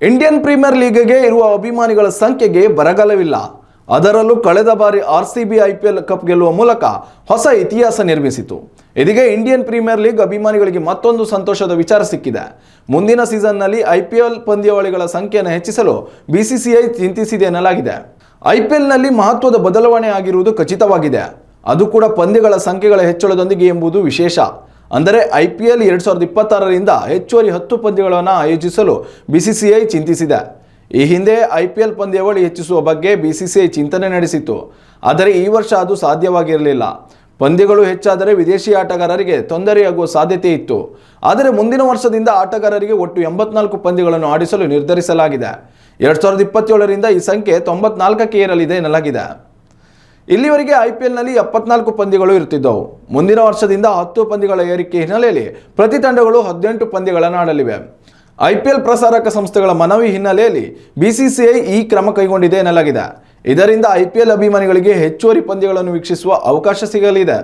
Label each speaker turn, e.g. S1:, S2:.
S1: Indian premier ಲೀಗ್ಗೆ ಇರುವ ಅಭಿಮಾನಿಗಳ ಸಂಖ್ಯೆಗೆ ಬರಗಾಲವಿಲ್ಲ. ಅದರಲ್ಲೂ ಕಳೆದ ಬಾರಿ ಆರ್ಸಿಬಿ ಐಪಿಎಲ್ ಕಪ್ ಗೆಲ್ಲುವ ಮೂಲಕ ಹೊಸ ಇತಿಹಾಸ ನಿರ್ಮಿಸಿತು. ಇದೀಗ ಇಂಡಿಯನ್ ಪ್ರೀಮಿಯರ್ ಲೀಗ್ ಅಭಿಮಾನಿಗಳಿಗೆ ಮತ್ತೊಂದು ಸಂತೋಷದ ವಿಚಾರ ಸಿಕ್ಕಿದೆ. ಮುಂದಿನ ಸೀಸನ್ನಲ್ಲಿ ಐಪಿಎಲ್ ಪಂದ್ಯಾವಳಿಗಳ ಸಂಖ್ಯೆಯನ್ನು ಹೆಚ್ಚಿಸಲು ಬಿಸಿಸಿಐ ಚಿಂತಿಸಿದೆ ಎನ್ನಲಾಗಿದೆ. ಐಪಿಎಲ್ನಲ್ಲಿ ಮಹತ್ವದ ಬದಲಾವಣೆ ಆಗಿರುವುದು ಖಚಿತವಾಗಿದೆ. ಅದು ಕೂಡ ಪಂದ್ಯಗಳ ಸಂಖ್ಯೆಗಳ ಹೆಚ್ಚಳದೊಂದಿಗೆ ಎಂಬುದು ವಿಶೇಷ. ಅಂದರೆ ಐಪಿಎಲ್ 2026ರಿಂದ ಹೆಚ್ಚುವರಿ 10 ಪಂದ್ಯಗಳನ್ನು ಆಯೋಜಿಸಲು ಬಿಸಿಸಿಐ ಚಿಂತಿಸಿದೆ. ಈ ಹಿಂದೆ ಐಪಿಎಲ್ ಪಂದ್ಯಾವಳಿ ಹೆಚ್ಚಿಸುವ ಬಗ್ಗೆ ಬಿಸಿಸಿಐ ಚಿಂತನೆ ನಡೆಸಿತ್ತು. ಆದರೆ ಈ ವರ್ಷ ಅದು ಸಾಧ್ಯವಾಗಿರಲಿಲ್ಲ. ಪಂದ್ಯಗಳು ಹೆಚ್ಚಾದರೆ ವಿದೇಶಿ ಆಟಗಾರರಿಗೆ ತೊಂದರೆಯಾಗುವ ಸಾಧ್ಯತೆ ಇತ್ತು. ಆದರೆ ಮುಂದಿನ ವರ್ಷದಿಂದ ಆಟಗಾರರಿಗೆ ಒಟ್ಟು 84 ಪಂದ್ಯಗಳನ್ನು ಆಡಿಸಲು ನಿರ್ಧರಿಸಲಾಗಿದೆ. 2027ರಿಂದ ಈ ಸಂಖ್ಯೆ 94ಕ್ಕೆ ಏರಲಿದೆ ಎನ್ನಲಾಗಿದೆ. ಇಲ್ಲಿವರೆಗೆ ಐಪಿಎಲ್ನಲ್ಲಿ 74 ಪಂದ್ಯಗಳು ಇರುತ್ತಿದ್ದವು. ಮುಂದಿನ ವರ್ಷದಿಂದ 10 ಪಂದ್ಯಗಳ ಏರಿಕೆ ಹಿನ್ನೆಲೆಯಲ್ಲಿ ಪ್ರತಿ ತಂಡಗಳು 18 ಪಂದ್ಯಗಳನ್ನು ಆಡಲಿವೆ. ಐಪಿಎಲ್ ಪ್ರಸಾರಕ ಸಂಸ್ಥೆಗಳ ಮನವಿ ಹಿನ್ನೆಲೆಯಲ್ಲಿ ಬಿಸಿಸಿಐ ಈ ಕ್ರಮ ಕೈಗೊಂಡಿದೆ ಎನ್ನಲಾಗಿದೆ. ಇದರಿಂದ ಐಪಿಎಲ್ ಅಭಿಮಾನಿಗಳಿಗೆ ಹೆಚ್ಚುವರಿ ಪಂದ್ಯಗಳನ್ನು ವೀಕ್ಷಿಸುವ ಅವಕಾಶ ಸಿಗಲಿದೆ.